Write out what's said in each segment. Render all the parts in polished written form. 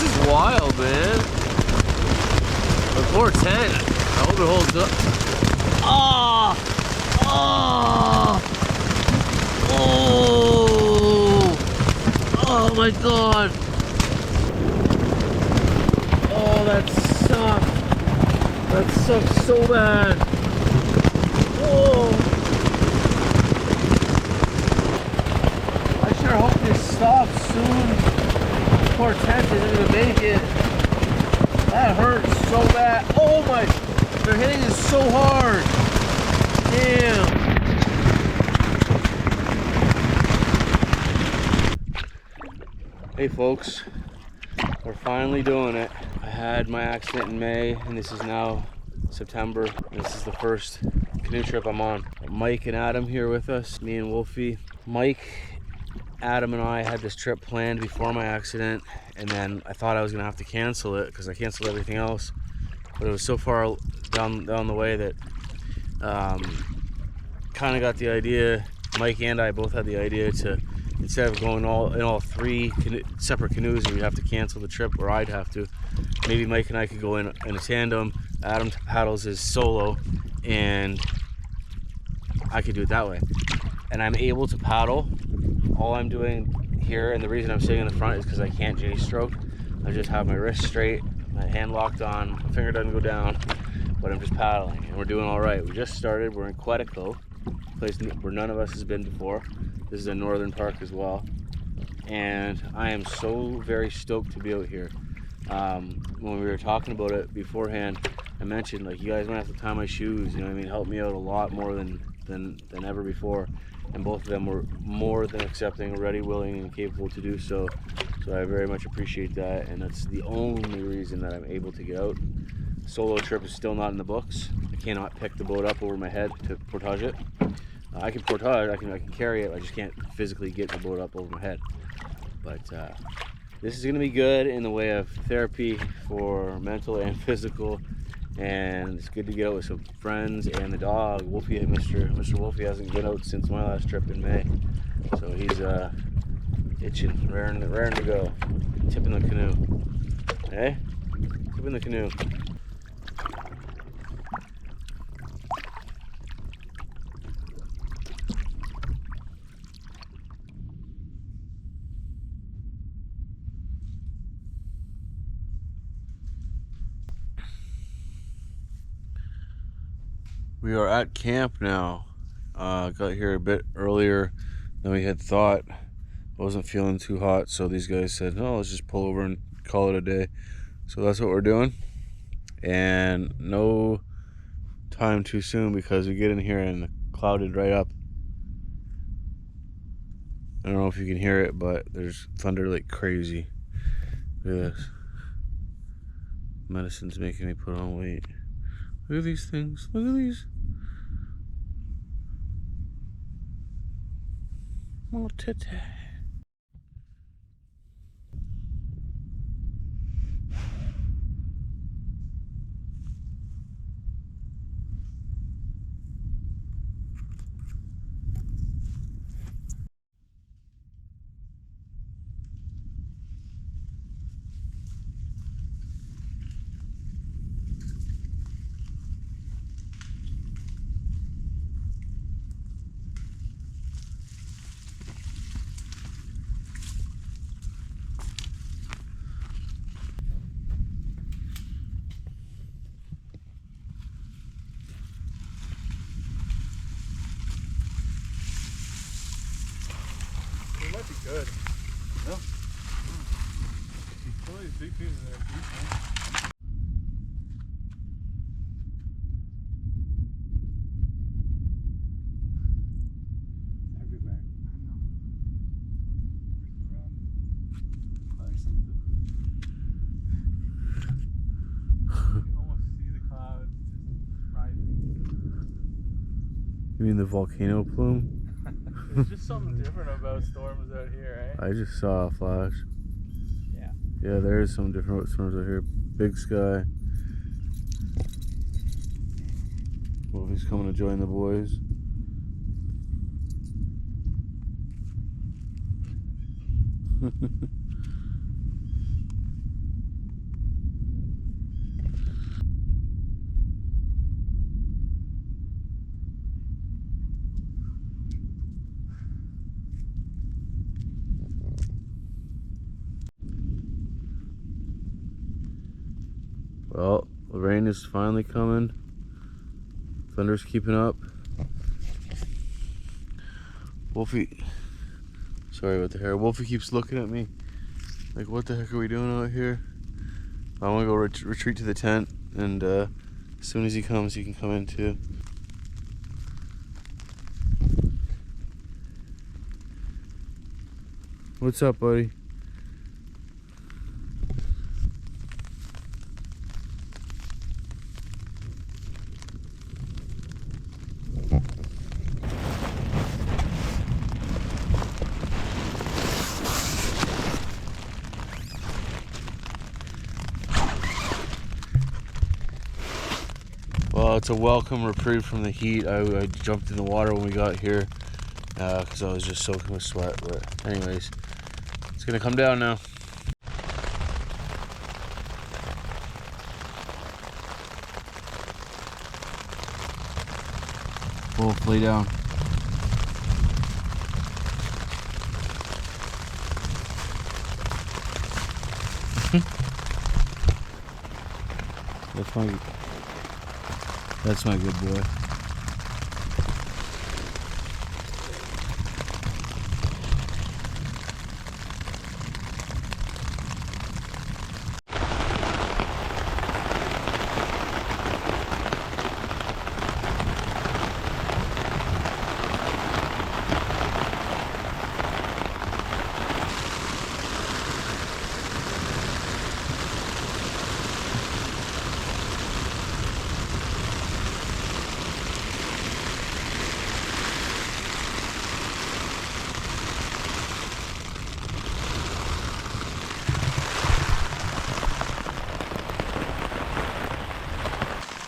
This is wild, man. The poor tent. I hope it holds up. Oh! Oh! Oh! Oh my god! Oh, that sucked. That sucks so bad. Oh! I sure hope this stops soon. Poor tent isn't gonna make it. That hurts so bad. Oh my! They're hitting it so hard. Damn. Hey folks, we're finally doing it. I had my accident in May, and this is now September. This is the first canoe trip I'm on. Mike and Adam here with us, me and Wolfie. Mike, Adam and I had this trip planned before my accident, and then I thought I was gonna have to cancel it because I canceled everything else, but it was so far down the way that kind of got the idea. Mike and I both had the idea to, instead of going in all three separate canoes, we'd have to cancel the trip, or I'd have to. Maybe Mike and I could go in a tandem. Adam paddles his solo, and I could do it that way. And I'm able to paddle. All I'm doing here, and the reason I'm sitting in the front is because I can't J-stroke. I just have my wrist straight, my hand locked on, my finger doesn't go down, but I'm just paddling, and we're doing all right. We just started. We're in Quetico, a place where none of us has been before. This is a northern park as well, and I am so very stoked to be out here. When we were talking about it beforehand, I mentioned, like, you guys might have to tie my shoes, you know what I mean, help me out a lot more than ever before, and both of them were more than accepting, ready, willing, and capable to do so. So I very much appreciate that, and that's the only reason that I'm able to get out. Solo trip is still not in the books. I cannot pick the boat up over my head to portage it. I can portage, I can carry it, I just can't physically get the boat up over my head. But this is gonna be good in the way of therapy for mental and physical, and it's good to get out with some friends and the dog. Wolfie, Mr. Wolfie hasn't been out since my last trip in May, so he's itching, raring to go. Tipping the canoe. Hey, tipping the canoe. We are at camp now. Got here a bit earlier than we had thought. Wasn't feeling too hot, so these guys said, "No, let's just pull over and call it a day." So that's what we're doing, and no time too soon because we get in here and clouded right up. I don't know if you can hear it, but there's thunder like crazy. Look at this. Medicine's making me put on weight. Look at these things. Look at these. Oh, titty. It might be good. No? Some of these big pieces are decent. Everywhere. I know. Probably something. You can almost see the clouds just rising. You mean the volcano plume? There's just something different about storms out here, eh? I just saw a flash. Yeah. Yeah, there is some different storms out here. Big sky. Wolfie's coming to join the boys. Well, the rain is finally coming. Thunder's keeping up. Wolfie, sorry about the hair. Wolfie keeps looking at me like, what the heck are we doing out here? I want to go retreat to the tent, and as soon as he comes, he can come in too. What's up, buddy? Well, it's a welcome reprieve from the heat. I jumped in the water when we got here because I was just soaking with sweat. But anyways, it's gonna come down now. Wolf, lay down. That's my good boy.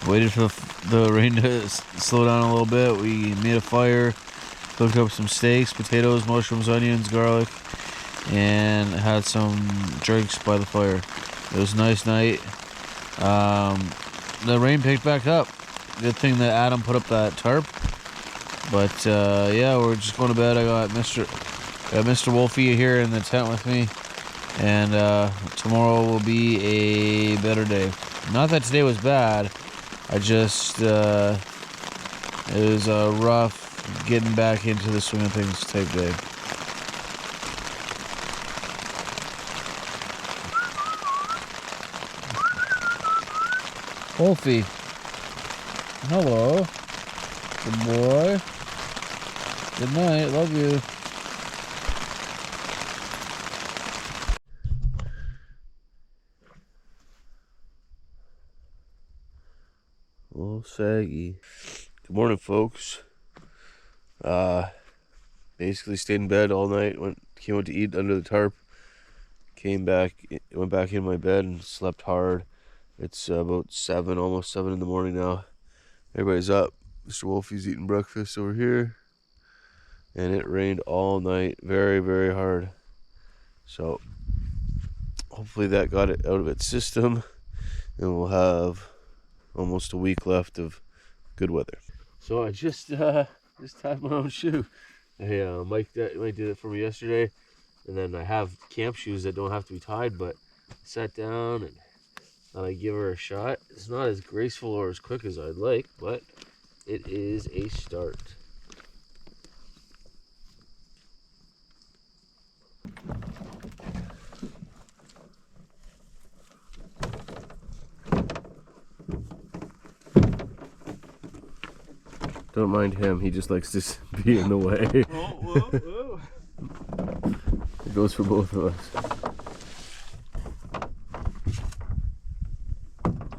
Waited for the rain to slow down a little bit. We made a fire, cooked up some steaks, potatoes, mushrooms, onions, garlic, and had some drinks by the fire. It was a nice night. The rain picked back up. Good thing that Adam put up that tarp. But yeah, we're just going to bed. I got Mr. Wolfie here in the tent with me, and tomorrow will be a better day. Not that today was bad. I just, it was a rough getting back into the swing of things type day. Wolfie, hello, good boy, good night, love you. Little saggy. Good morning, folks. Basically stayed in bed all night. Came out to eat under the tarp. Came back, went back in my bed and slept hard. It's about 7, almost 7 in the morning now. Everybody's up. Mr. Wolfie's eating breakfast over here, and it rained all night, very, very hard. So hopefully that got it out of its system, and we'll have almost a week left of good weather. So I just tied my own shoe. Mike did it for me yesterday, and then I have camp shoes that don't have to be tied, but I sat down and thought I'd give her a shot. It's not as graceful or as quick as I'd like, but it is a start. Don't mind him, he just likes to be in the way. Whoa, whoa, whoa. It goes for both of us.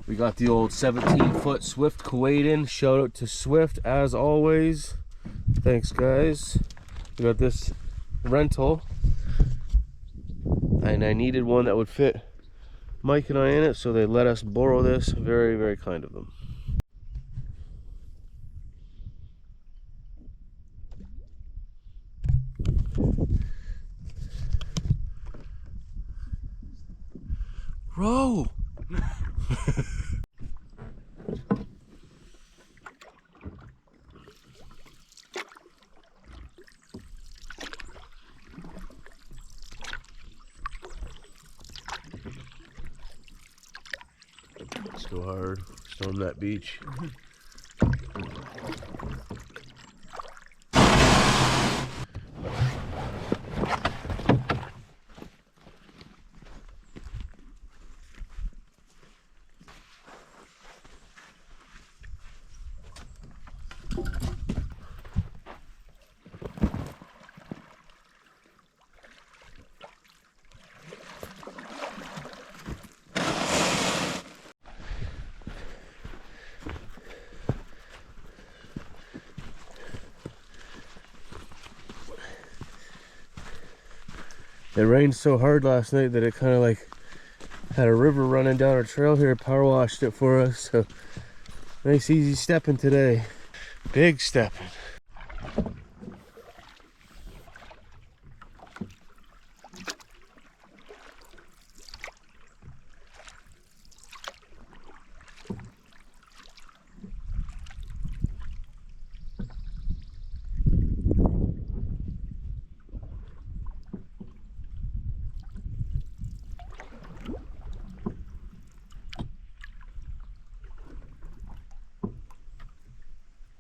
We got the old 17-foot Swift Kuwait in. Shout out to Swift as always. Thanks, guys. We got this rental, and I needed one that would fit Mike and I in it, so they let us borrow this. Very, very kind of them. Row! Let's go hard. Storm that beach. It rained so hard last night that it kind of like had a river running down our trail here, power washed it for us. So nice easy stepping today. Big stepping.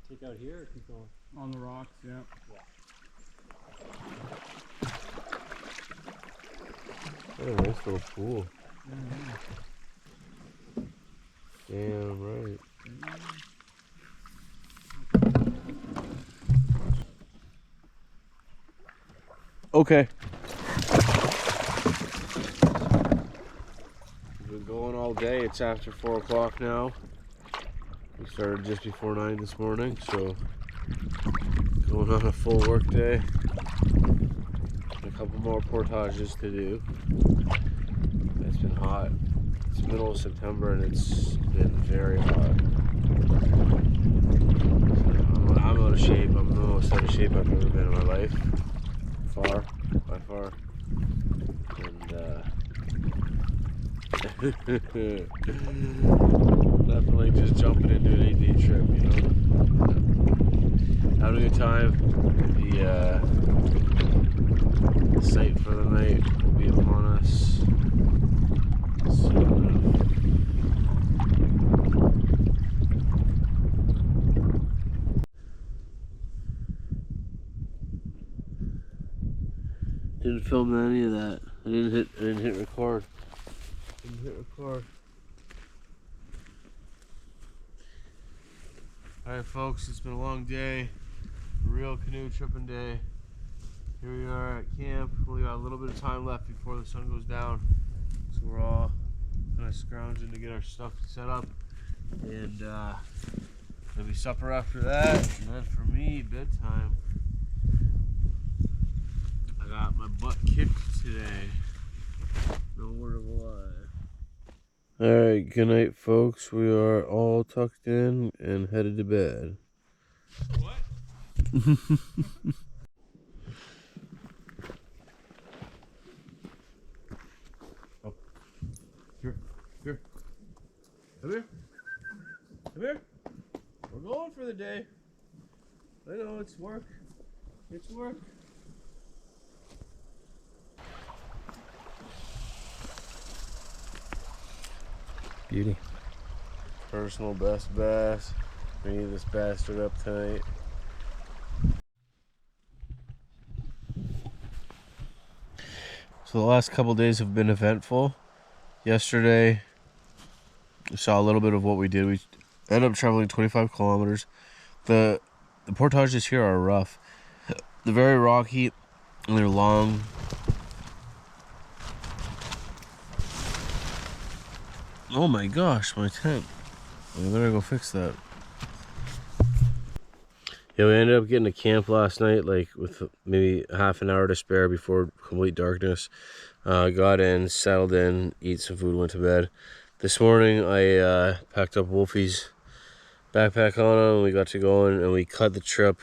Take out here or keep going? On the rocks, yeah. What a nice little pool. Damn right. Okay. We've been going all day. It's after 4 o'clock now. We started just before 9 this morning, so going on a full work day. A couple more portages to do. It's been hot. It's middle of September and it's been very hot. I'm out of shape. I'm the most out of shape I've ever been in my life. Far, by far. And definitely just jumping into an 8-day trip, you know. Having a good time. The sight for the night will be upon us. Didn't film any of that. I didn't hit record. Alright folks, it's been a long day. A real canoe tripping day. Here we are at camp. We got a little bit of time left before the sun goes down. So we're all kind of scrounging to get our stuff set up. And there'll be supper after that. And then for me, bedtime. I got my butt kicked today. No word of a lie. Alright, good night folks. We are all tucked in and headed to bed. What? Oh. Here. Come here. We're going for the day. I know, it's work. Beauty. Personal best bass. We need this bastard up tonight. So the last couple days have been eventful. Yesterday, we saw a little bit of what we did. We ended up traveling 25 kilometers. The portages here are rough. They're very rocky and they're long. Oh my gosh, my tent. I better go fix that. Yeah, we ended up getting to camp last night, like with maybe half an hour to spare before complete darkness. Got in, settled in, eat some food, went to bed. This morning I packed up Wolfie's backpack on him and we got to going and we cut the trip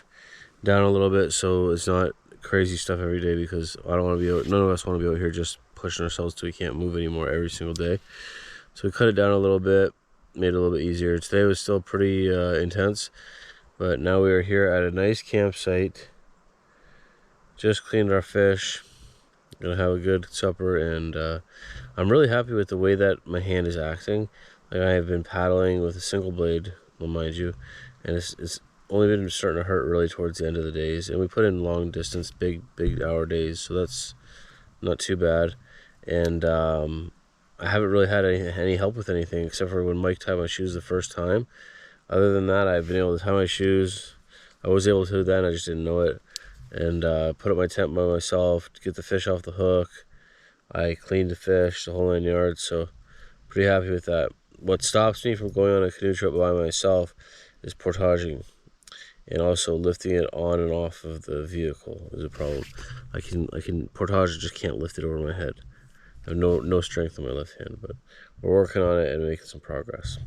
down a little bit so it's not crazy stuff every day, because I don't want to be out, none of us want to be out here just pushing ourselves till we can't move anymore every single day. So we cut it down a little bit, made it a little bit easier. Today was still pretty intense, but now we are here at a nice campsite. Just cleaned our fish. Gonna have a good supper, and I'm really happy with the way that my hand is acting. Like, I have been paddling with a single blade, well, mind you, and it's only been starting to hurt really towards the end of the days. And we put in long distance, big hour days, so that's not too bad. And I haven't really had any help with anything except for when Mike tied my shoes the first time. Other than that, I've been able to tie my shoes. I was able to then, I just didn't know it. And put up my tent by myself to get the fish off the hook. I cleaned the fish, the whole 9 yards, so pretty happy with that. What stops me from going on a canoe trip by myself is portaging, and also lifting it on and off of the vehicle is a problem. I can portage, just can't lift it over my head. I have no strength in my left hand, but we're working on it and making some progress.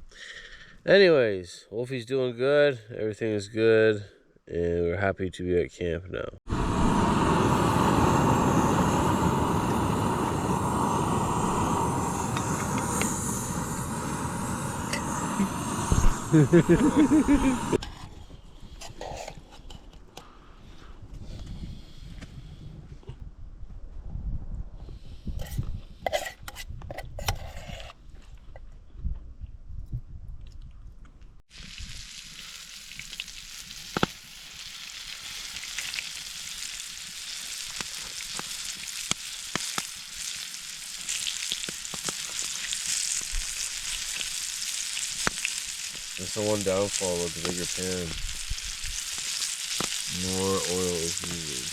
Anyways, Wolfie's doing good. Everything is good, and we're happy to be at camp now. That's the one downfall of the bigger pan. More oil is needed.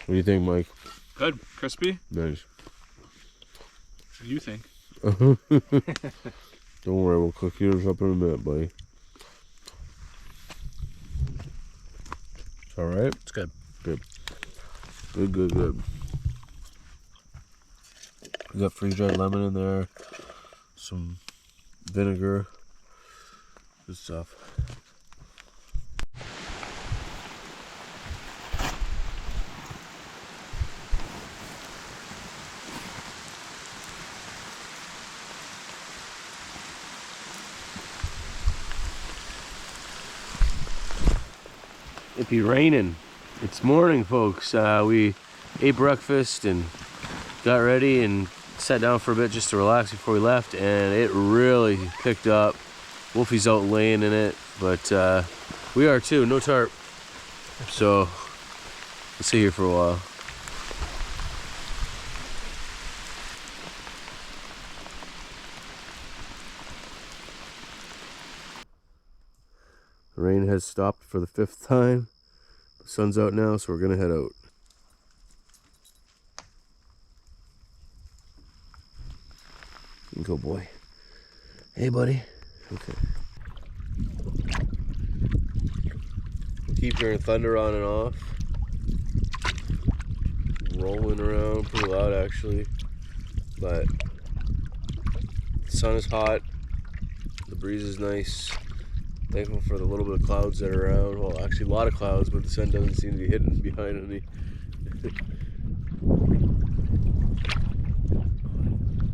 What do you think, Mike? Good. Crispy? Nice. What do you think? Don't worry, we'll cook yours up in a minute, buddy. It's alright? It's good. Good. Good. We got freeze-dried lemon in there, some vinegar, good stuff. It be raining. It's morning, folks. We ate breakfast and got ready and sat down for a bit just to relax before we left, and it really picked up. Wolfie's out laying in it, but we are too. No tarp, so we'll sit here for a while. The rain has stopped for the 5th time. The sun's out now, so we're gonna head out. Good boy. Hey, buddy. Okay. Keep hearing thunder on and off. Rolling around pretty loud, actually. But the sun is hot. The breeze is nice. Thankful for the little bit of clouds that are around. Well, actually a lot of clouds, but the sun doesn't seem to be hidden behind any.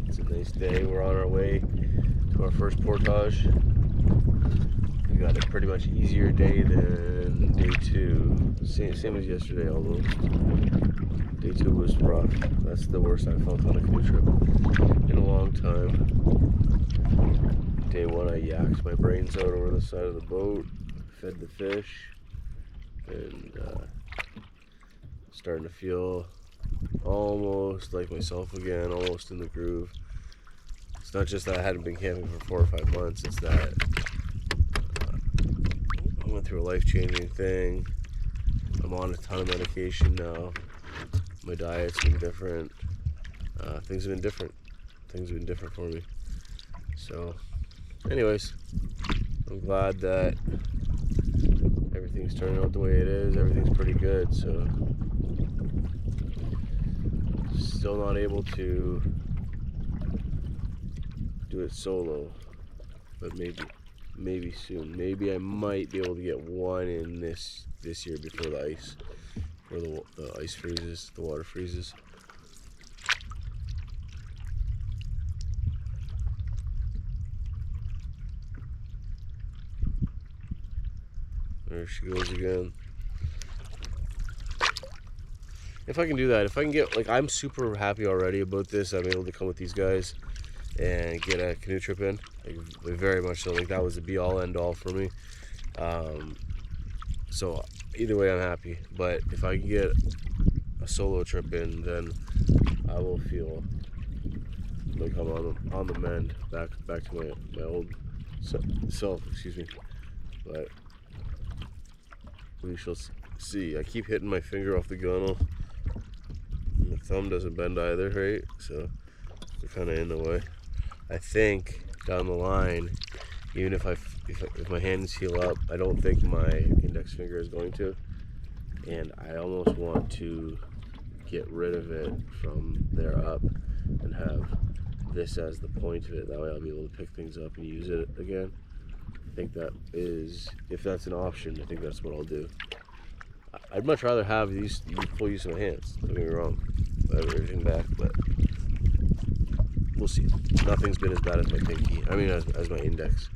It's a nice day. We're on our way to our first portage. We got a pretty much easier day than day 2. Same as yesterday almost. Day 2 was rough. That's the worst I've felt on a canoe trip in a long time. Day 1 I yacked my brains out over the side of the boat, fed the fish, and starting to feel almost like myself again, almost in the groove. It's not just that I hadn't been camping for 4 or 5 months, it's that I went through a life-changing thing. I'm on a ton of medication now. My diet's been different. Things have been different. Things have been different for me. So, anyways, I'm glad that everything's turning out the way it is. Everything's pretty good, so still not able to do it solo, but maybe soon. Maybe I might be able to get one in this year before the ice freezes, the water freezes. There she goes again. If I can do that, if I can get, like, I'm super happy already about this. I'm able to come with these guys and get a canoe trip in. Like, very much so. Like, that was the be all end all for me. So either way, I'm happy. But if I can get a solo trip in, then I will feel like I'm on the mend, back to my old self. Excuse me. But we shall see. I keep hitting my finger off the gunnel. The thumb doesn't bend either, right? So we're kind of in the way. I think down the line, even if my hands heal up, I don't think my index finger is going to. And I almost want to get rid of it from there up and have this as the point of it. That way I'll be able to pick things up and use it again. I think that is, if that's an option, I think that's what I'll do. I'd much rather have these full use of my hands, don't get me wrong. I have everything back, but we'll see. Nothing's been as bad as my pinky. I mean, as my index.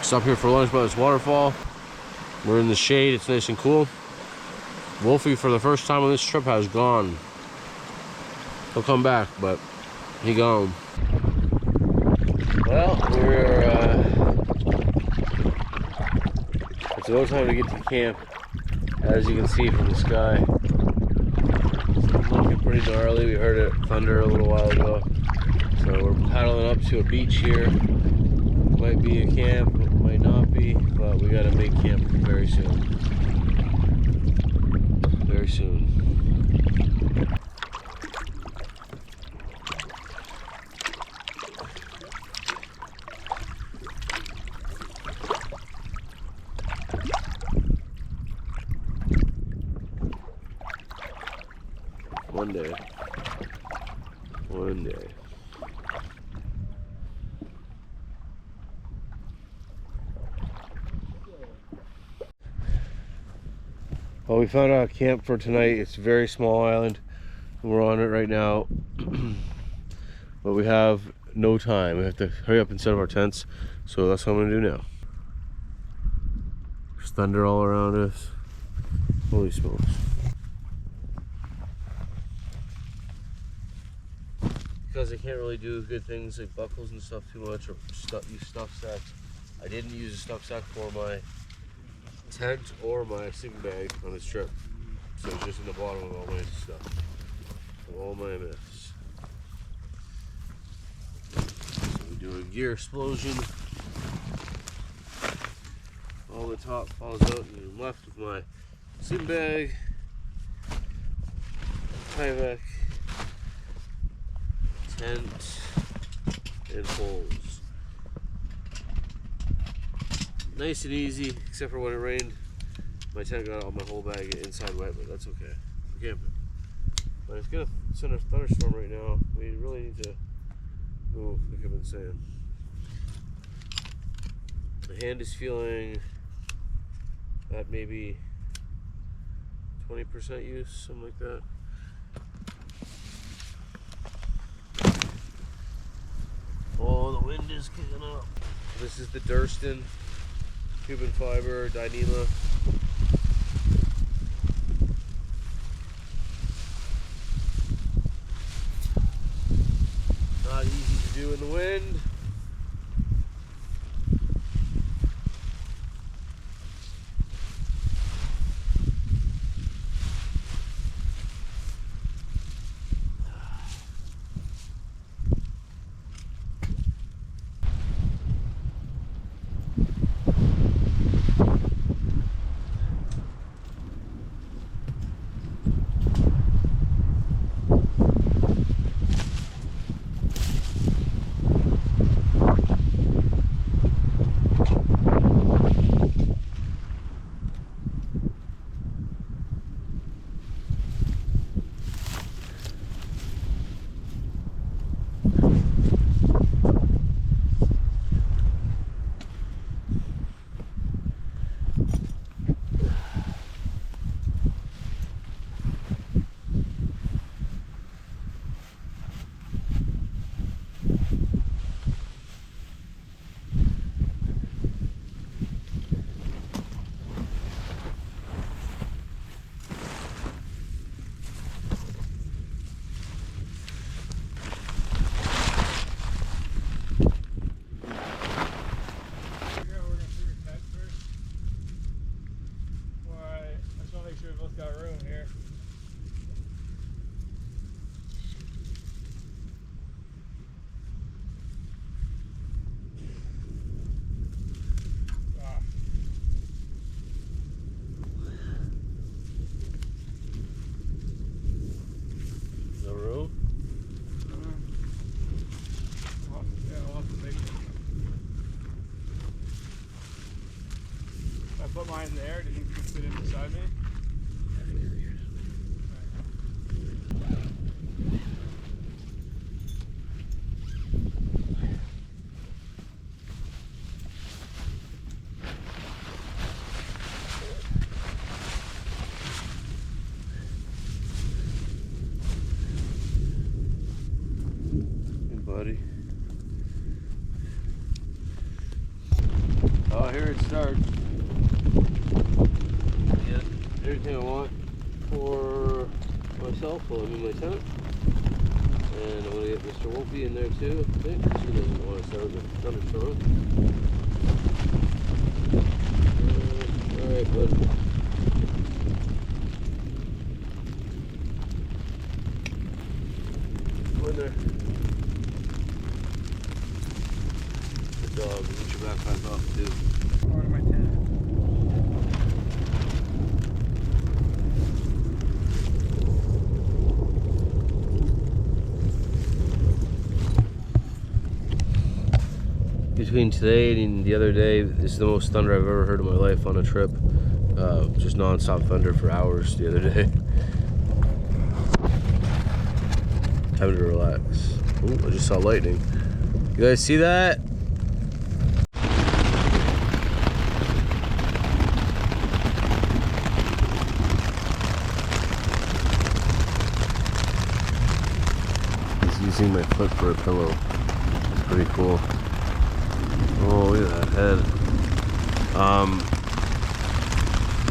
Stop here for lunch by this waterfall. We're in the shade, it's nice and cool. Wolfie, for the first time on this trip, has gone. He'll come back, but he gone. Well, it's about time to get to camp. As you can see from the sky, it's looking pretty gnarly. We heard it thunder a little while ago. So we're paddling up to a beach here. Might be a camp, might not be, but we gotta make camp very soon. Very soon. One day. One day. Well, we found out a camp for tonight. It's a very small island. We're on it right now. But we have no time. We have to hurry up and set up our tents. So that's what I'm gonna do now. There's thunder all around us. Holy smokes. Because I can't really do good things like buckles and stuff too much, or use stuff sacks. I didn't use a stuff sack for my tent or my sleeping bag on this trip, so it's just in the bottom of all my stuff, all my mess. So we do a gear explosion. All the top falls out, and I'm left with my sleeping bag, kayak, tent, and poles. Nice and easy, except for when it rained. My tent got all my whole bag inside wet, but that's okay. We're camping. But it's gonna send a thunderstorm right now. We really need to move, like I've been saying. The hand is feeling at maybe 20% use, something like that. Oh, the wind is kicking up. This is the Durston Cuban fiber Dyneema. Not easy to do in the wind. both got room here. No room? Yeah, I'll have to make it. If I put mine there, do you think you can fit in beside me? Buddy. Oh, here it starts. Yeah, everything I want for myself will be my tent. And I'm gonna get Mr. Wolfie in there too, I think, because he doesn't want to start with a thunderstorm. Alright, bud. Go in there. Dog, get your backpack off too. Part of my tent. Between today and the other day, this is the most thunder I've ever heard in my life on a trip. Just non-stop thunder for hours the other day. Time to relax. Oh, I just saw lightning. You guys see that? Using my foot for a pillow. It's pretty cool. Oh, look at that head.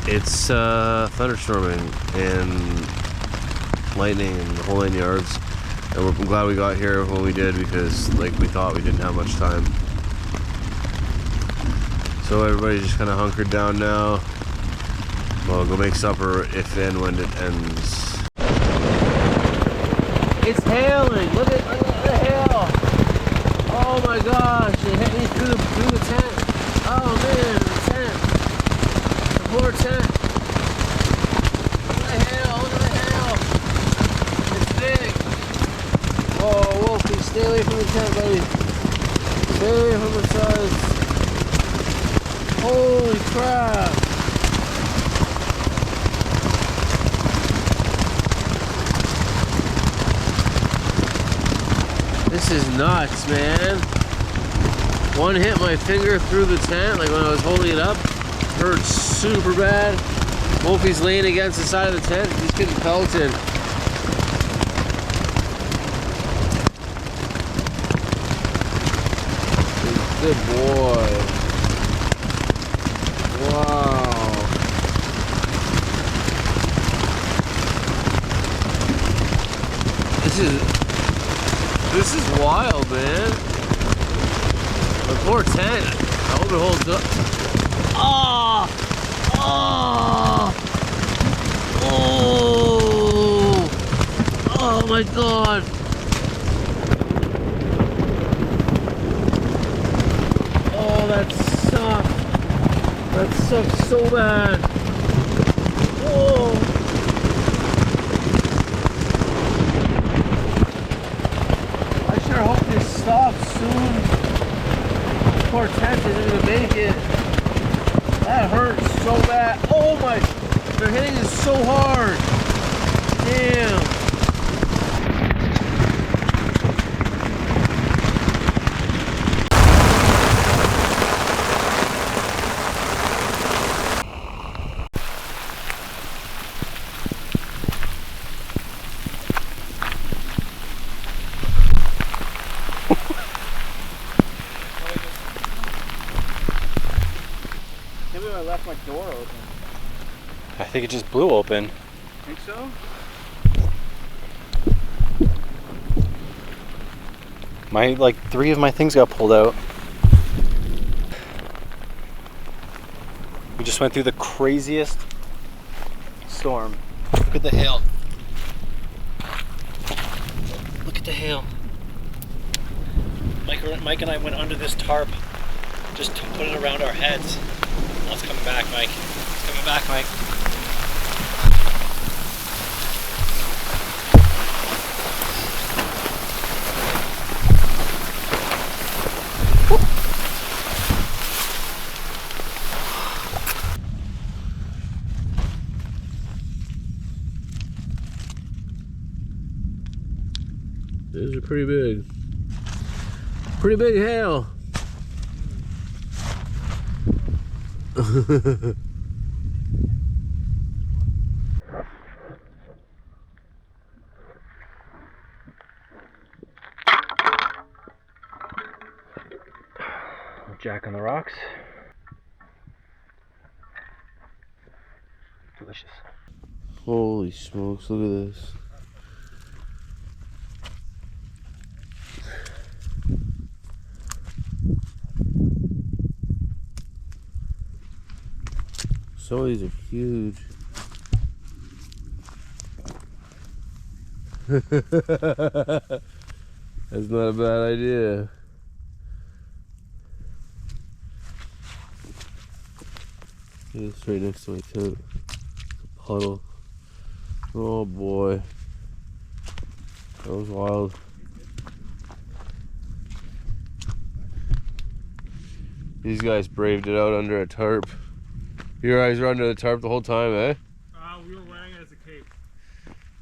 It's thunderstorming and lightning and the whole 9 yards. And we're glad we got here when we did, because like we thought we didn't have much time. So everybody's just kind of hunkered down now. We'll go make supper if and when it ends. It's hailing. Look at the hail. Oh my gosh, it hit me through the tent. Oh man, the tent. The poor tent. Look at the hail, look at the hail. It's big. Oh, Wolfie, stay away from the tent, buddy. Stay away from the sides. Holy crap. This is nuts, man. One hit my finger through the tent, like when I was holding it up. Hurt super bad. Wolfie's laying against the side of the tent. He's getting pelted. Good boy. Wow. This is wild, man. The poor tent. I hope it holds up. Oh! Oh! Oh! Oh my God! Oh, that sucks. That sucks so bad. Whoa! I sure hope this stops soon. Poor tent isn't gonna make it. That hurts so bad. Oh my! They're hitting it so hard. Damn. Maybe I left my door open. I think it just blew open. Think so? Like 3 of my things got pulled out. We just went through the craziest hailstorm. Look at the hail. Look at the hail. Mike and I went under this tarp just to put it around our heads. Oh, it's coming back, Mike. It's coming back, Mike. These are pretty big. Pretty big hail. Jack on the rocks. Delicious. Holy smokes, look at this. Some of these are huge. That's not a bad idea. It's right next to my tent. A puddle. Oh boy. That was wild. These guys braved it out under a tarp. Your eyes were under the tarp the whole time, eh? We were wearing it as a cape.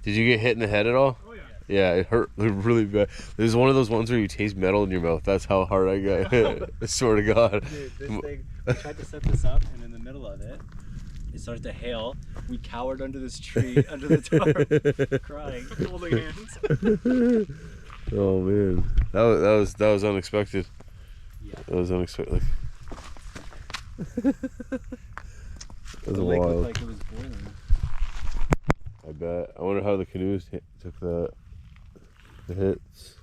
Did you get hit in the head at all? Oh yeah. Yeah, it hurt really bad. There's one of those ones where you taste metal in your mouth. That's how hard I got hit. I swear to God. Dude, this thing, we tried to set this up, and in the middle of it, it started to hail. We cowered under this tree, under the tarp, crying, holding hands. Oh man, that was unexpected. Yeah. That was unexpected. That was The lake wild. looked like it was boiling. I bet. I wonder how the canoes took the hits.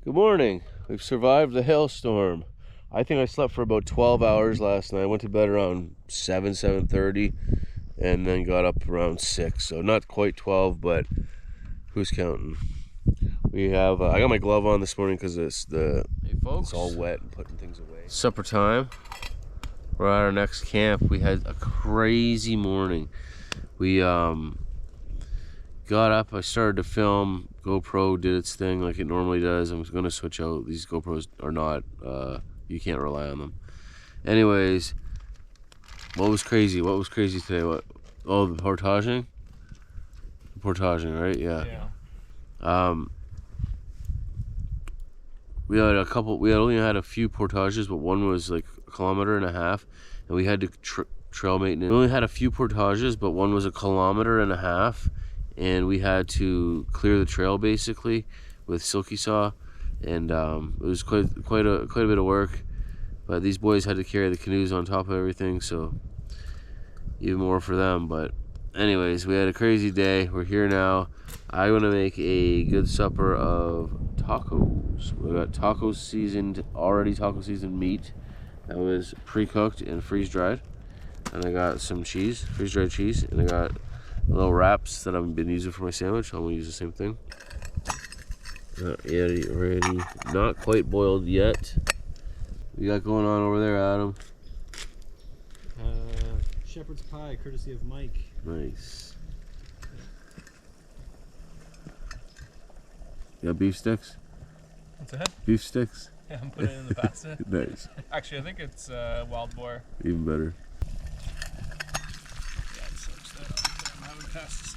Good morning. We've survived the hailstorm. I think I slept for about 12 hours last night. I went to bed around 7:30, and then got up around 6. So not quite 12, but who's counting? We have. I got my glove on this morning because it's all wet and putting things away. Supper time. We're at our next camp. We had a crazy morning. We got up. I started to film. GoPro did its thing like it normally does. I'm going to switch out. These GoPros are not. You can't rely on them. Anyways, what was crazy? What was crazy today? What? Oh, the portaging. Portaging, right? Yeah. We had a couple. We had only had a few portages, but one was like 1.5 kilometers, and we had to trail maintenance. We only had a few portages, but one was 1.5 kilometers, and we had to clear the trail basically with silky saw, and it was quite a bit of work. But these boys had to carry the canoes on top of everything, so even more for them. But anyways, we had a crazy day. We're here now. I'm gonna make a good supper of tacos. We got taco seasoned meat that was pre-cooked and freeze-dried, and I got some cheese, freeze-dried cheese, and I got little wraps that I've been using for my sandwich. I'm gonna use the same thing. Not yet ready, not quite boiled yet. What you got going on over there, Adam? Shepherd's pie, courtesy of Mike. Nice. You got beef sticks? What's ahead? Beef sticks? Yeah, I'm putting it in the basket. Nice. Actually, I think it's wild boar. Even better. Yeah, I'd search that up. I'm having pests.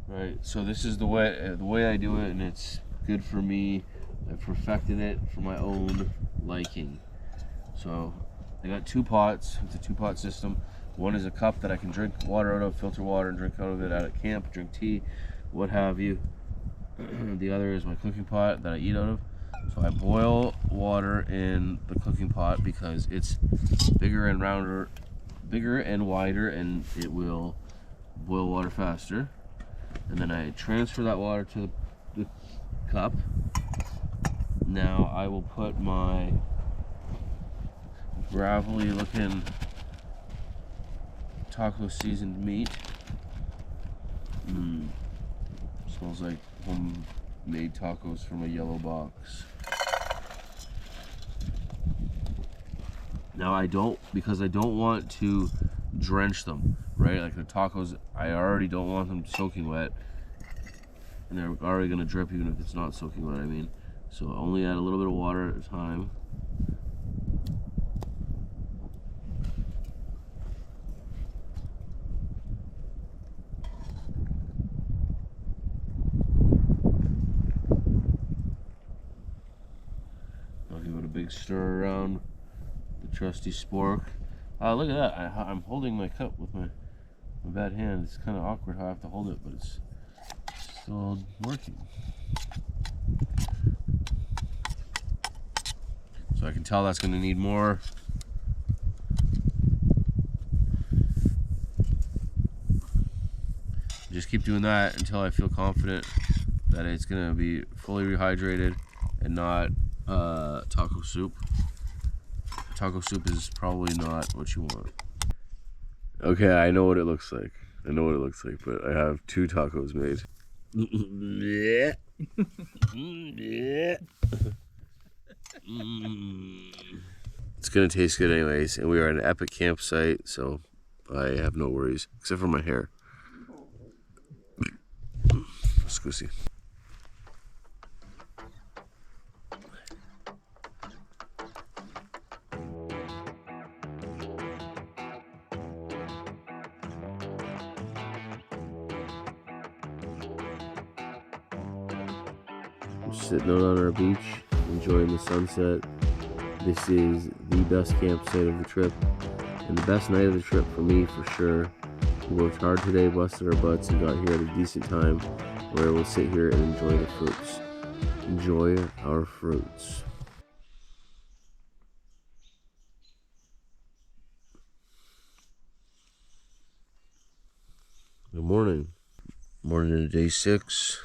Right, so this is the way I do it, and it's good for me. I perfected it for my own liking. So I got 2 pots. It's a 2-pot system. One is a cup that I can drink water out of, filter water, and drink out of it at camp, drink tea, what have you. The other is my cooking pot that I eat out of. So I boil water in the cooking pot because it's bigger and rounder, bigger and wider, and it will boil water faster. And then I transfer that water to the cup. Now I will put my gravelly looking taco seasoned meat. Smells like homemade tacos from a yellow box. Now because I don't want to drench them, right? Like the tacos, I already don't want them soaking wet. And they're already gonna drip even if it's not soaking wet, I mean. So only add a little bit of water at a time. I'll give it a big stir around the trusty spork. Look at that, I'm holding my cup with my bad hand. It's kind of awkward how I have to hold it, but it's still working. So I can tell that's going to need more. Just keep doing that until I feel confident that it's going to be fully rehydrated and not taco soup. Taco soup is probably not what you want. Okay, I know what it looks like. But I have 2 tacos made. It's gonna taste good anyways, and we are at an epic campsite, so I have no worries, except for my hair. Let's go see. We're sitting out on our beach, enjoying the sunset. This is the best campsite of the trip, and the best night of the trip for me, for sure. We worked hard today, busted our butts, and got here at a decent time where we'll sit here and enjoy the fruits. Enjoy our fruits. Good morning. Morning into day 6.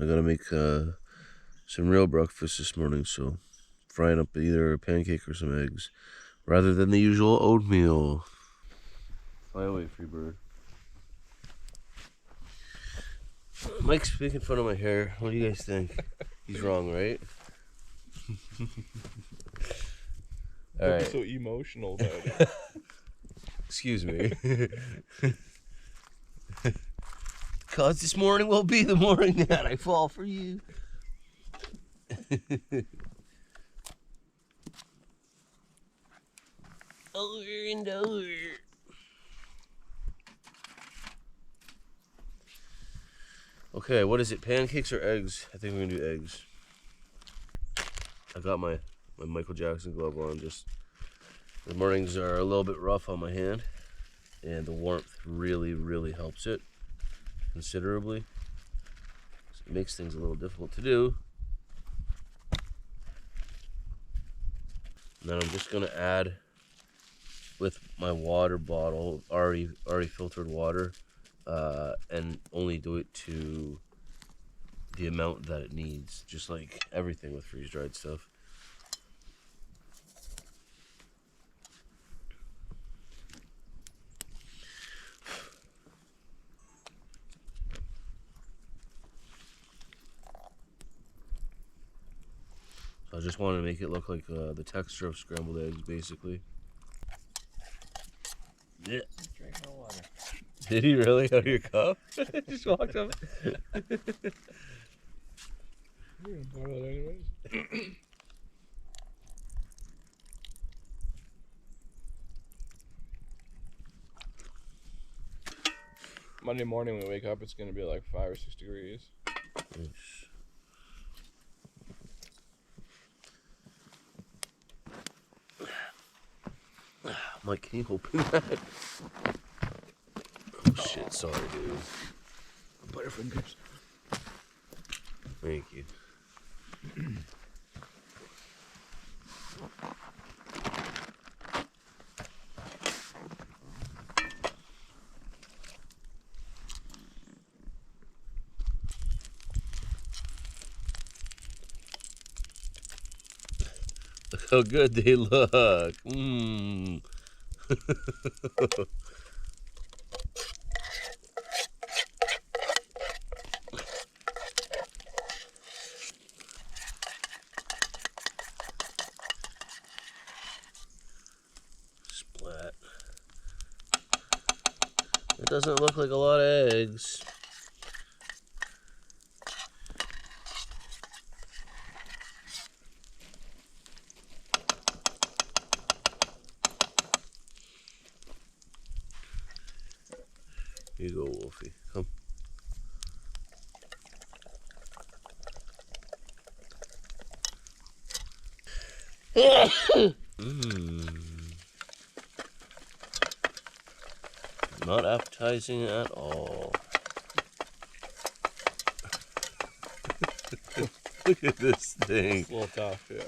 I gotta make some real breakfast this morning, so frying up either a pancake or some eggs rather than the usual oatmeal. Fly away, free bird. Mike's making fun of my hair. What do you guys think? He's wrong, right? All right. So emotional about it. Excuse me. Cause this morning will be the morning that I fall for you. Over and over. Okay, what is it? Pancakes or eggs? I think we're gonna do eggs. I got my Michael Jackson glove on. Just the mornings are a little bit rough on my hand, and the warmth really helps it considerably. So it makes things a little difficult to do. And then I'm just gonna add with my water bottle, already filtered water, and only do it to the amount that it needs, just like everything with freeze-dried stuff. So I just wanted to make it look like the texture of scrambled eggs, basically. Yeah. Drink no water. Did he really out of your cup? Just walked up. You're gonna boil it anyways. Monday morning when we wake up, it's gonna be like 5 or 6 degrees. Mike, can you open that? Oh shit, sorry dude. Butterfingers. Thank you. Look how good they look. It doesn't look like a lot of eggs. Here you go, Wolfie. Come. Not appetizing at all. Look at this thing. It's a little tough, yeah.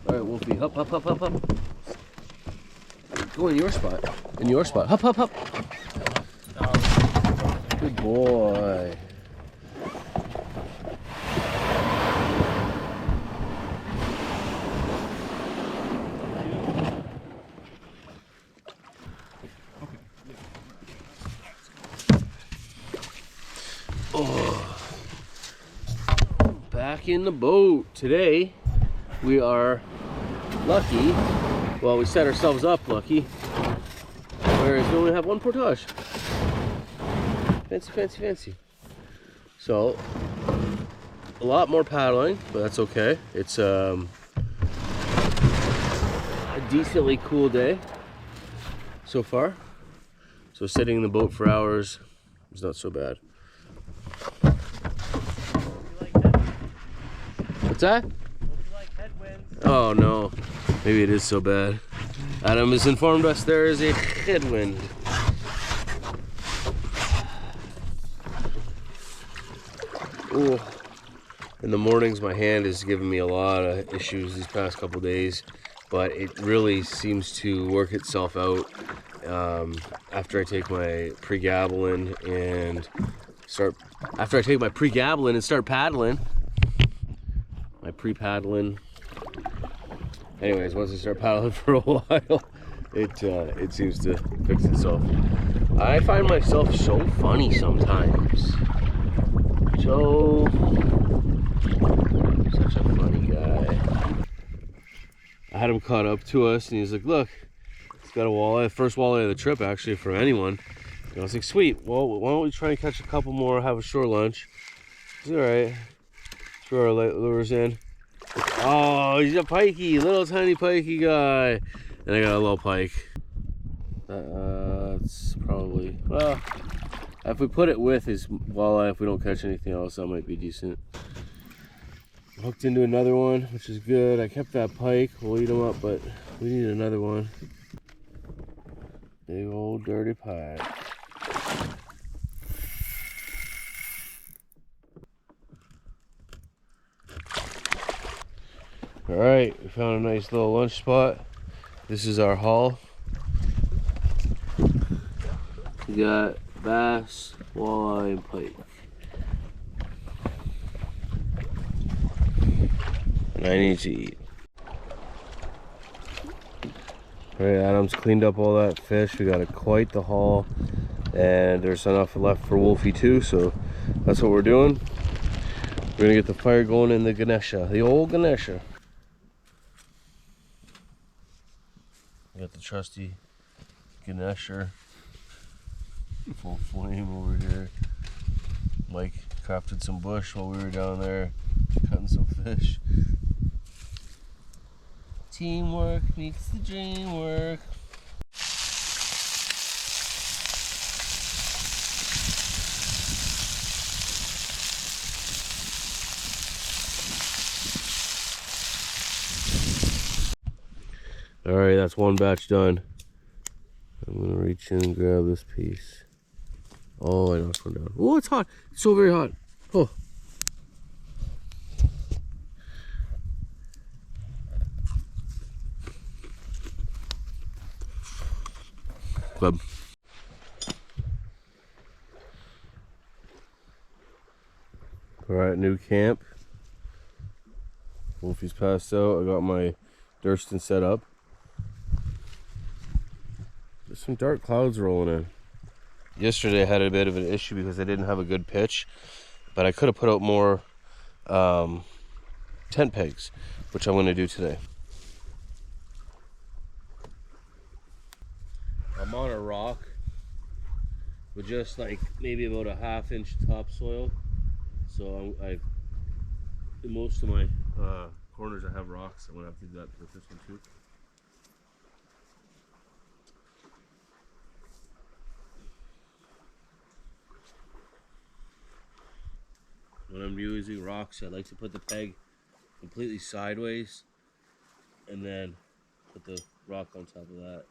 All right, Wolfie, hop, hop, hop, hop, hop. Go in your spot. In your spot. Hop, hop, hop. Good boy. Oh. Back in the boat. Today, we are lucky. Well, we set ourselves up lucky. Whereas we only have one portage. Fancy, fancy, fancy. So, a lot more paddling, but that's okay. It's a decently cool day so far. So sitting in the boat for hours is not so bad. What's that? Oh no, maybe it is so bad. Adam has informed us there is a headwind. Ooh. In the mornings, my hand is giving me a lot of issues these past couple days, but it really seems to work itself out after I take my pregabalin and start. After I take my pregabalin and start paddling, my pre-paddling. Anyways, once I start paddling for a while, it seems to fix itself. I find myself so funny sometimes. So such a funny guy. I had him caught up to us, and he's like, "Look, it's got a walleye. First walleye of the trip, actually, for anyone." And I was like, "Sweet. Well, why don't we try and catch a couple more? Have a shore lunch." He's all right. Throw our light lures in. Oh, he's a pikey, little tiny pikey guy. And I got a little pike. It's probably, well, if we put it with his walleye, if we don't catch anything else, that might be decent. Hooked into another one, which is good. I kept that pike. We'll eat him up, but we need another one. Big old dirty pike. All right, we found a nice little lunch spot. This is our haul. We got bass, walleye, and pike. And I need to eat. All right, Adam's cleaned up all that fish. We got quite the haul, and there's enough left for Wolfie too, so that's what we're doing. We're gonna get the fire going in the Ganesha, the old Ganesha. We got the trusty Ganesha, full flame over here. Mike crafted some bush while we were down there cutting some fish. Teamwork makes the dream work. All right, that's one batch done. I'm gonna reach in and grab this piece. Oh, I knocked one down. Oh, it's hot. It's so very hot. Oh. Club. All right, new camp. Wolfie's passed out. I got my Durston set up. There's some dark clouds rolling in. Yesterday I had a bit of an issue because I didn't have a good pitch, but I could have put out more tent pegs, which I'm going to do today. I'm on a rock with just like maybe about a 1/2 inch topsoil. So in most of my corners I have rocks. I'm going to have to do that with this one too. When I'm using rocks, I like to put the peg completely sideways and then put the rock on top of that.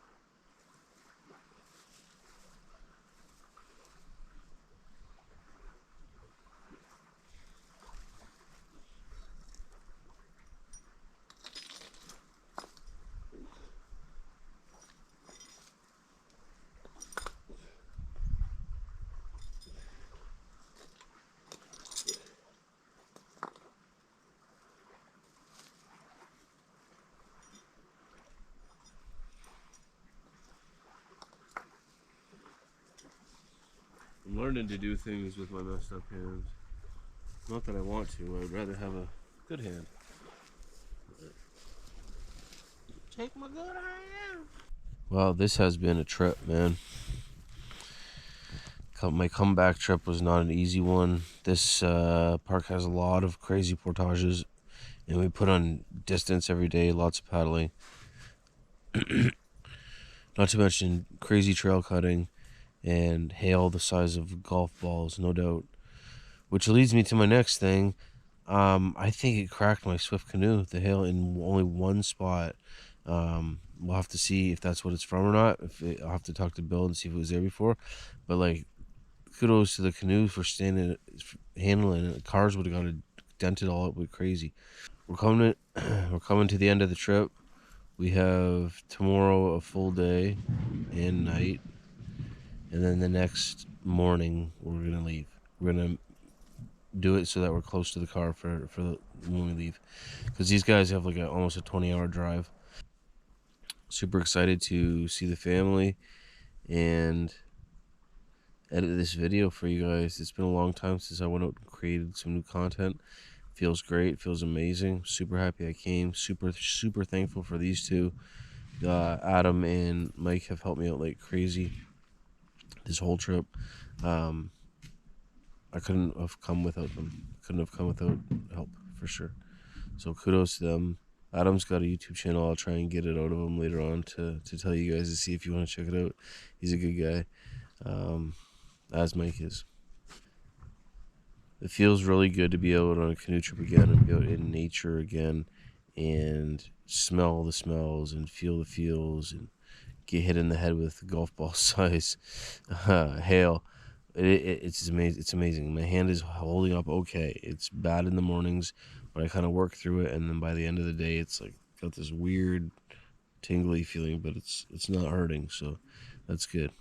I'm learning to do things with my messed up hands. Not that I want to, I'd rather have a good hand. Take my good hand. Well, this has been a trip, man. My comeback trip was not an easy one. This park has a lot of crazy portages, and we put on distance every day, lots of paddling. Not to mention crazy trail cutting and hail the size of golf balls, no doubt. Which leads me to my next thing. I think it cracked my Swift canoe, the hail, in only one spot. We'll have to see if that's what it's from or not. I'll have to talk to Bill and see if it was there before. But like, kudos to the canoe for handling it. Cars would have got it dented all up with crazy. We're coming to the end of the trip. We have tomorrow a full day and night, and then the next morning we're gonna leave. We're gonna do it so that we're close to the car for when we leave, because these guys have like almost a 20-hour drive. Super excited to see the family and edit this video for you guys. It's been a long time since I went out and created some new content. Feels great, feels amazing. Super happy I came. Super thankful for these two. Adam and Mike have helped me out like crazy this whole trip. I couldn't have come without them. Couldn't have come without help, for sure. So kudos to them. Adam's got a YouTube channel. I'll try and get it out of him later on to tell you guys to see if you want to check it out. He's a good guy, as Mike is. It feels really good to be out on a canoe trip again and be out in nature again and smell the smells and feel the feels and get hit in the head with golf ball size hail. It's amazing. It's amazing. My hand is holding up okay. It's bad in the mornings, but I kind of work through it, and then by the end of the day, it's like got this weird tingly feeling, but it's not hurting, so that's good.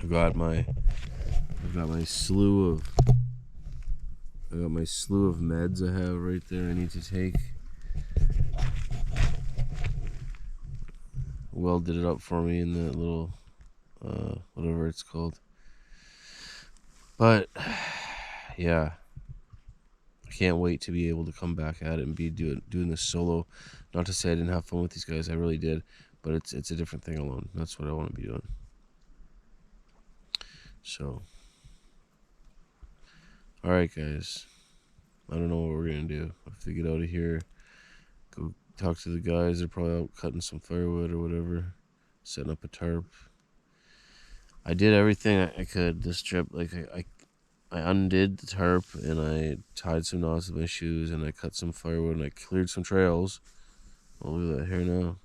I've got my slew of meds I have right there I need to take. Will did it up for me in the little whatever it's called. But yeah, I can't wait to be able to come back at it and be doing this solo. Not to say I didn't have fun with these guys, I really did, but it's a different thing alone. That's what I want to be doing. So, all right, guys. I don't know what we're gonna do. I have to get out of here, go talk to the guys. They're probably out cutting some firewood or whatever, setting up a tarp. I did everything I could this trip. Like I undid the tarp and I tied some knots with my shoes and I cut some firewood and I cleared some trails. Oh, look at that hair now.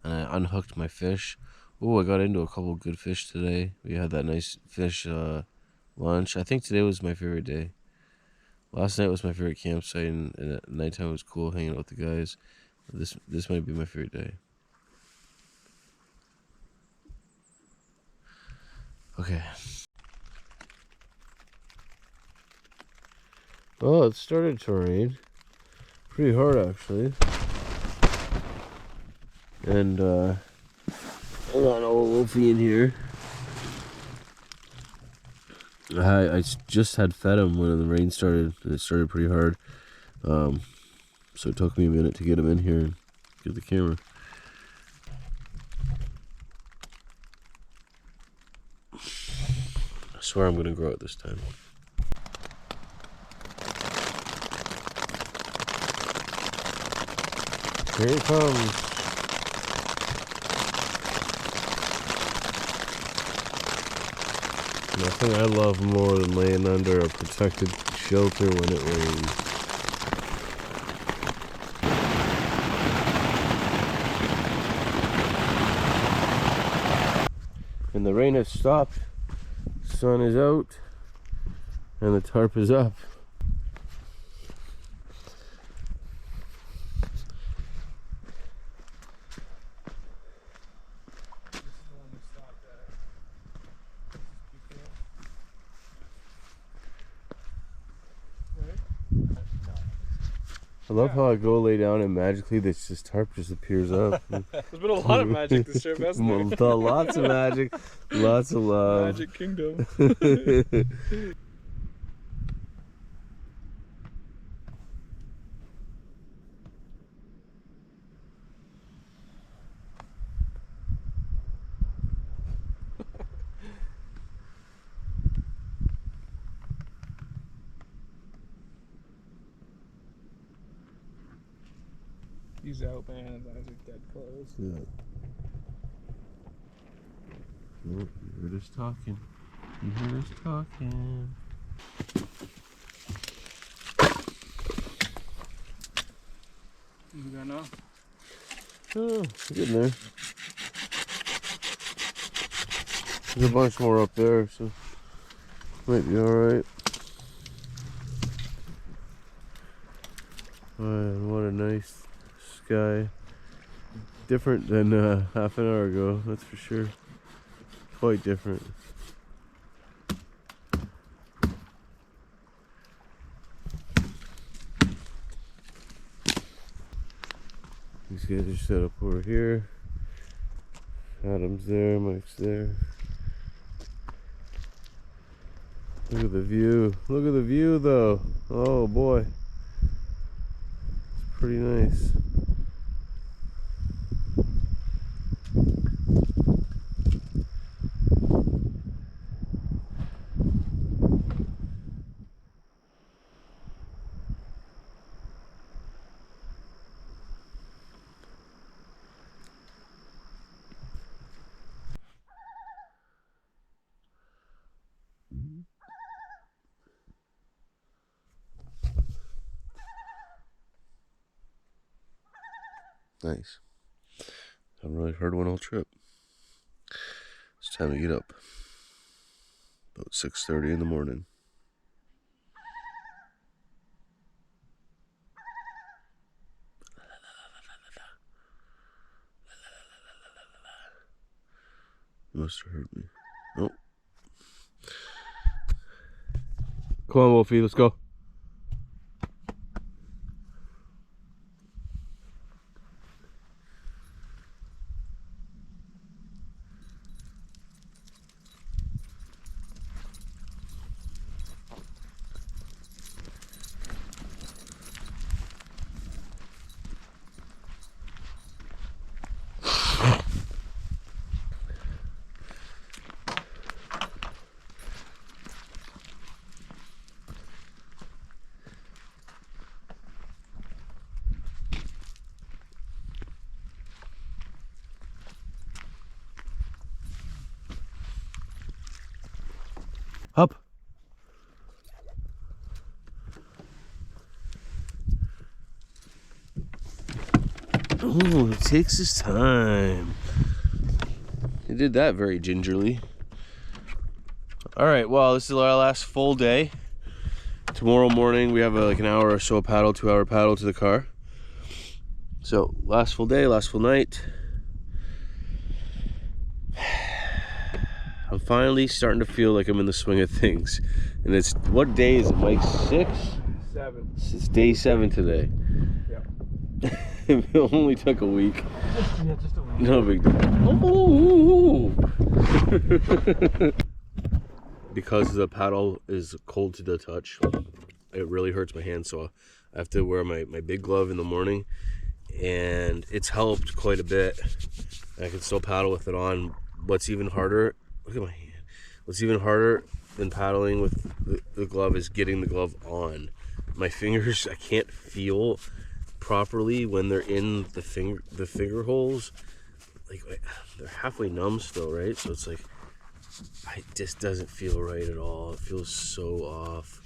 And I unhooked my fish. Oh, I got into a couple good fish today. We had that nice fish lunch. I think today was my favorite day. Last night was my favorite campsite, and at nighttime it was cool hanging out with the guys. This might be my favorite day. Okay. Well, it started to rain. Pretty hard, actually. And I got an old Wolfie in here. I just had fed him when the rain started. It started pretty hard. So it took me a minute to get him in here and get the camera. I swear I'm gonna grow it this time. Here it comes. Nothing I love more than laying under a protected shelter when it rains. And the rain has stopped, sun is out, and the tarp is up. I love how I go lay down and magically this tarp just appears up. There's been a lot of magic this trip, hasn't there? Lots of magic, lots of love. Magic Kingdom. He's out, man. His eyes are dead closed. Yeah. Oh, you heard us talking. You heard us talking. You got enough? Oh, getting there. There's a bunch more up there, so might be alright. What a nice sky. Different than half an hour ago, that's for sure. Quite different. These guys are set up over here. Adam's there, Mike's there. Look at the view. Look at the view though. Oh boy. It's pretty nice. Nice. Haven't really heard one all trip. It's time to get up. About 6:30 in the morning. Must have heard me. Oh. Come on, Wolfie, let's go. Up. Oh, it takes his time. He did that very gingerly. All right, well, this is our last full day. Tomorrow morning, we have like an hour or so paddle, 2-hour paddle to the car. So, last full day, last full night. I'm finally starting to feel like I'm in the swing of things. And it's, what day is it, Mike? 6? 7. It's day 7 today. Yeah. It only took a week. Yeah, just a week. No big deal. Oh! because the paddle is cold to the touch, it really hurts my hand, so I have to wear my big glove in the morning, and it's helped quite a bit. I can still paddle with it on. What's even harder, look at my hand, what's even harder than paddling with the glove is getting the glove on. My fingers, I can't feel properly when they're in the finger holes. Like, they're halfway numb still, right? So it's like, it just doesn't feel right at all. It feels so off.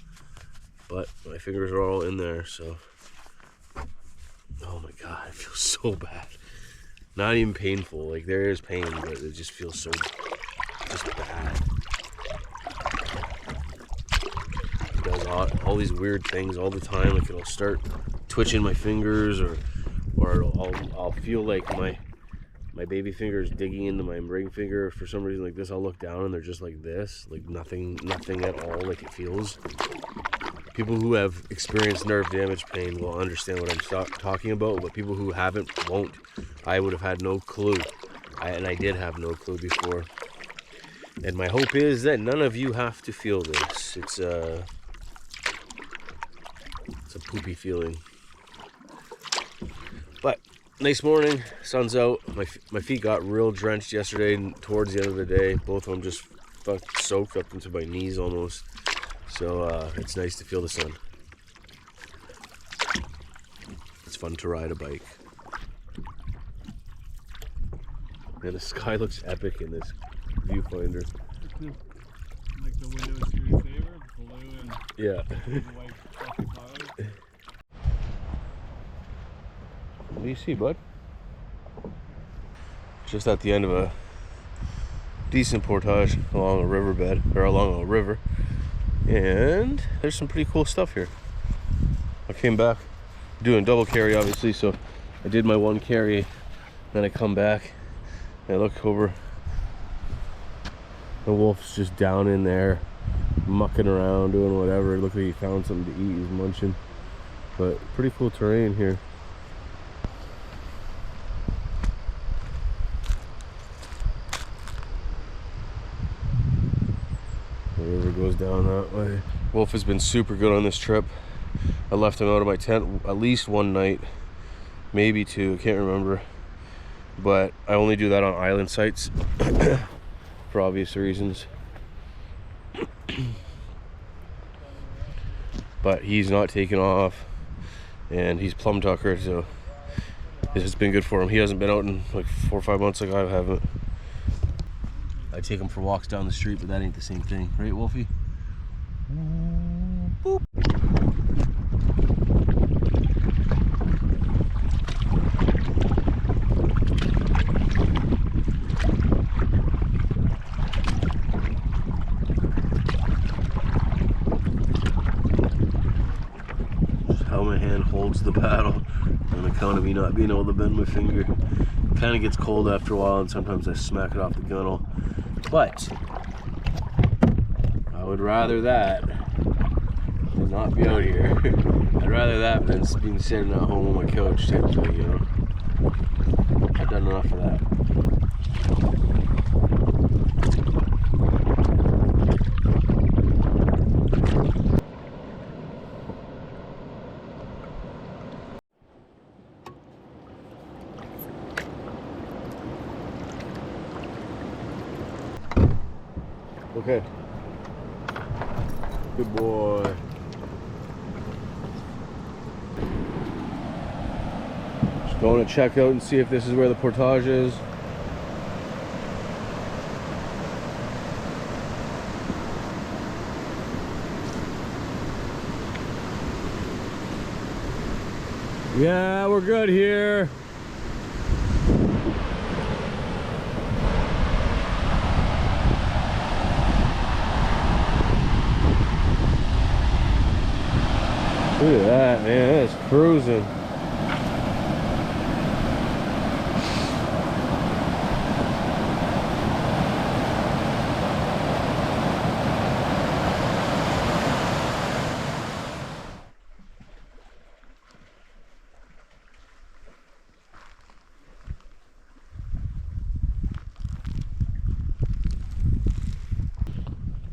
But my fingers are all in there, so. Oh my God, it feels so bad. Not even painful. Like, there is pain, but it just feels so just bad. It does all these weird things all the time. Like, it'll start twitching my fingers, or I'll feel like my baby finger is digging into my ring finger for some reason. Like this, I'll look down and they're just like this, like nothing at all. Like it feels. People who have experienced nerve damage pain will understand what I'm talking about, but people who haven't won't. I would have had no clue, and I did have no clue before. And my hope is that none of you have to feel this. It's a poopy feeling. But nice morning, sun's out. My feet got real drenched yesterday, and towards the end of the day, both of them just soaked up into my knees almost. So it's nice to feel the sun. It's fun to ride a bike. Man, the sky looks epic in this viewfinder. Like the window screensaver, blue and Yeah. white fluffy clouds. What do you see, bud? Just at the end of a decent portage along a riverbed, or along a river. And there's some pretty cool stuff here. I came back doing double carry, obviously, so I did my one carry, then I come back and I look over. The wolf's just down in there, mucking around, doing whatever. It looked like he found something to eat, he's munching. But pretty cool terrain here. The river goes down that way. Wolf has been super good on this trip. I left him out of my tent at least one night, maybe two, I can't remember. But I only do that on island sites for obvious reasons. But he's not taking off, and he's plum tucker, so it's been good for him. He hasn't been out in like 4 or 5 months like I haven't. I take him for walks down the street, but that ain't the same thing, right, Wolfie? Boop. Just how my hand holds the paddle on account of me not being able to bend my finger. Kind of gets cold after a while, and sometimes I smack it off the gunnel. But I would rather that than not be out here. I'd rather that than being sitting at home on my couch, typically, you know. I've done enough of that. Okay. Good boy. Just going to check out and see if this is where the portage is. Yeah, we're good here. Look at that, man, that's cruising.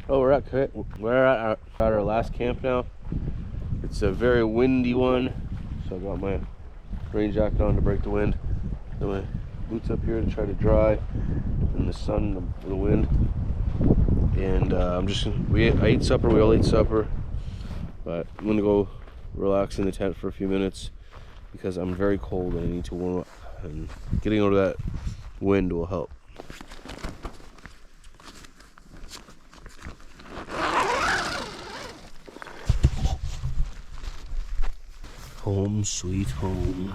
Oh, we're at our last camp now. It's a very windy one, so I got my rain jacket on to break the wind. Got my boots up here to try to dry in the sun, the wind. And I ate supper. We all ate supper, but I'm gonna go relax in the tent for a few minutes because I'm very cold and I need to warm up. And getting out of that wind will help. Home sweet home.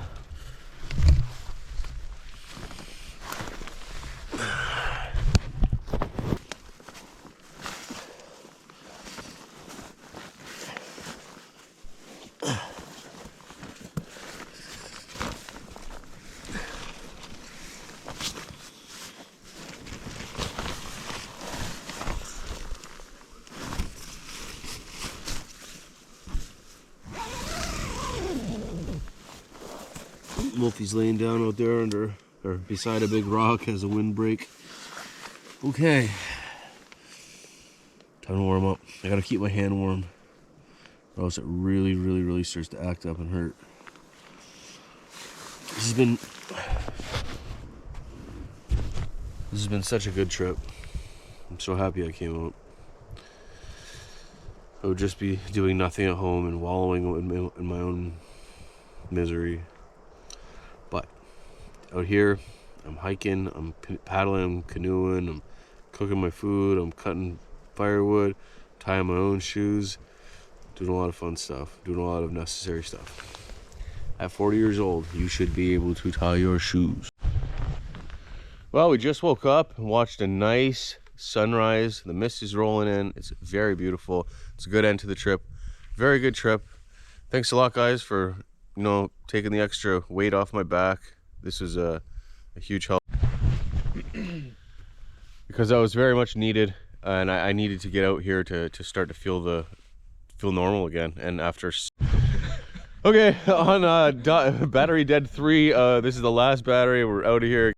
Wolfie's laying down out there under or beside a big rock as a windbreak. Okay, time to warm up. I gotta keep my hand warm, or else it really starts to act up and hurt. This has been such a good trip. I'm so happy I came out. I would just be doing nothing at home and wallowing in my own misery. But out here, I'm hiking, I'm paddling, I'm canoeing, I'm cooking my food, I'm cutting firewood, tying my own shoes, doing a lot of fun stuff, doing a lot of necessary stuff. At 40 years old, you should be able to tie your shoes. Well, we just woke up and watched a nice sunrise. The mist is rolling in. It's very beautiful. It's a good end to the trip. Very good trip. Thanks a lot, guys, for taking the extra weight off my back. This was a huge help because that was very much needed, and I needed to get out here to start to feel normal again. And after okay, on battery dead 3, this is the last battery. We're out of here.